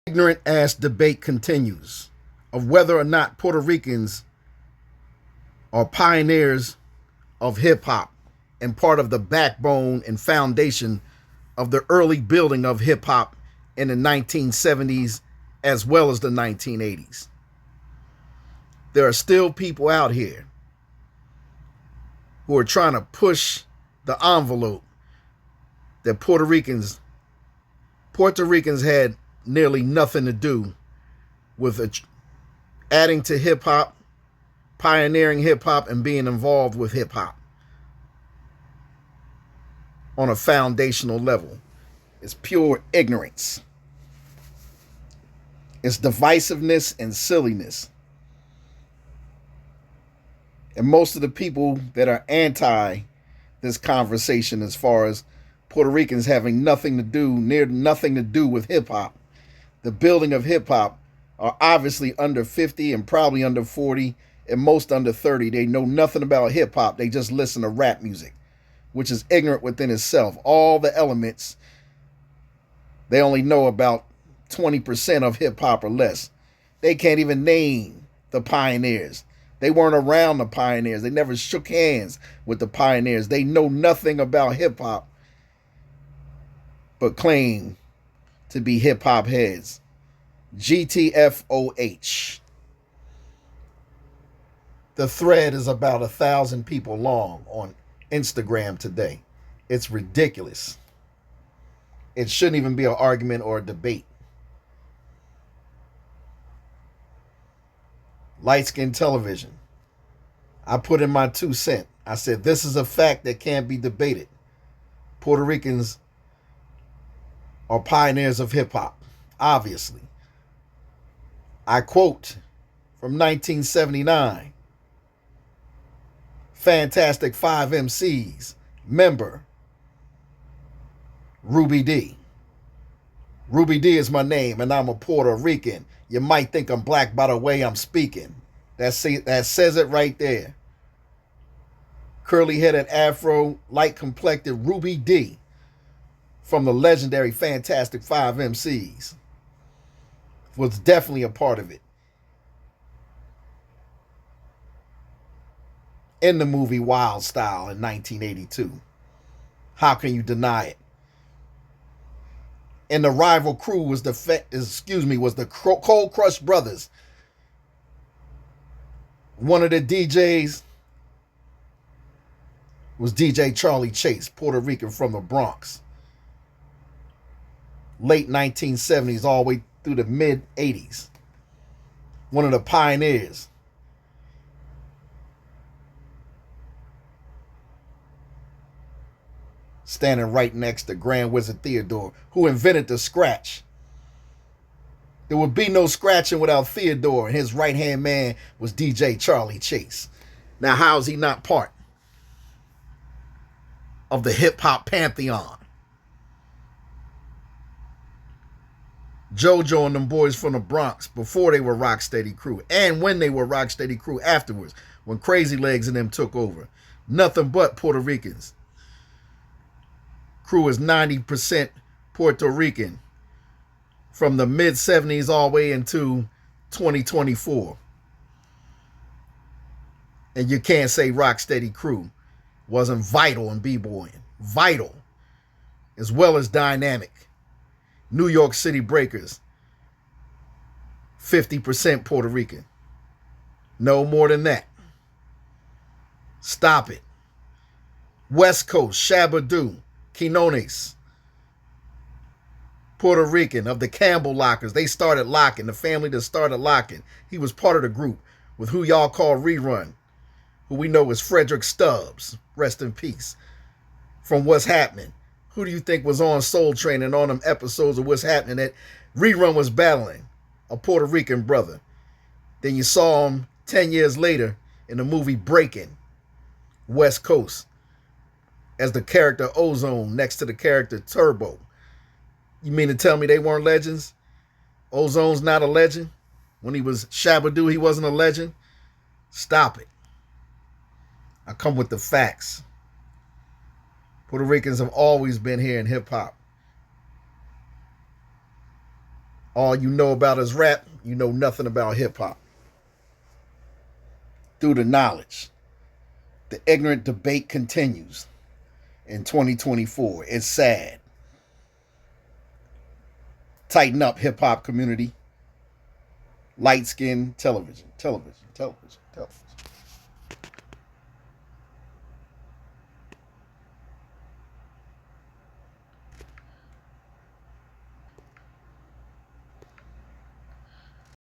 Ignorant ass debate continues of whether or not Puerto Ricans are pioneers of hip hop and part of the backbone and foundation of the early building of hip hop in the 1970s as well as the 1980s. There are still people out here who are trying to push the envelope that Puerto Ricans had nearly nothing to do with adding to hip hop, pioneering hip hop, and being involved with hip hop on a foundational level. It's pure ignorance. It's divisiveness and silliness. And most of the people that are anti this conversation, as far as Puerto Ricans having near nothing to do with hip hop, the building of hip hop, are obviously under 50 and probably under 40 and most under 30. They know nothing about hip hop. They just listen to rap music, which is ignorant within itself. All the elements, they only know about 20% of hip hop or less. They can't even name the pioneers. They weren't around the pioneers. They never shook hands with the pioneers. They know nothing about hip hop but claim to be hip hop heads. GTFOH. The thread is about 1,000 people long on Instagram today. It's ridiculous. It shouldn't even be an argument or a debate. Light Skin Television. I put in my 2 cents. I said, this is a fact that can't be debated. Puerto Ricans are pioneers of hip hop, obviously. I quote from 1979, Fantastic Five MCs, member Ruby D. Ruby D is my name, and I'm a Puerto Rican. You might think I'm black by the way I'm speaking. That says it right there. Curly-headed afro, light-complected Ruby D from the legendary Fantastic Five MCs was definitely a part of it. In the movie Wild Style in 1982. How can you deny it? And the rival crew was the Cold Crush Brothers. One of the DJs was DJ Charlie Chase, Puerto Rican from the Bronx. Late 1970s all the way through the mid 80s. One of the pioneers. Standing right next to Grand Wizard Theodore, who invented the scratch. There would be no scratching without Theodore, and his right-hand man was DJ Charlie Chase. Now, how is he not part of the hip-hop pantheon? JoJo and them boys from the Bronx, before they were Rocksteady Crew, and when they were Rocksteady Crew afterwards, when Crazy Legs and them took over. Nothing but Puerto Ricans. Crew is 90% Puerto Rican from the mid-70s all the way into 2024. And you can't say Rocksteady Crew wasn't vital in b-boying. Vital, as well as dynamic. New York City Breakers, 50% Puerto Rican. No more than that. Stop it. West Coast, Shabba-Doo, Quinones, Puerto Rican of the Campbell Lockers. They started locking, the family that started locking. He was part of the group with who y'all call Rerun, who we know is Frederick Stubbs, rest in peace, from What's Happening. Who do you think was on Soul Train and on them episodes of What's Happening that Rerun was battling? A Puerto Rican brother. Then you saw him 10 years later in the movie Breaking, West Coast, as the character Ozone next to the character Turbo. You mean to tell me they weren't legends? Ozone's not a legend? When he was Shabba-Doo, he wasn't a legend? Stop it. I come with the facts. Puerto Ricans have always been here in hip-hop. All you know about is rap, you know nothing about hip hop. Through the knowledge, the ignorant debate continues in 2024. It's sad. Tighten up, hip hop community. Light skin television, television, television, television.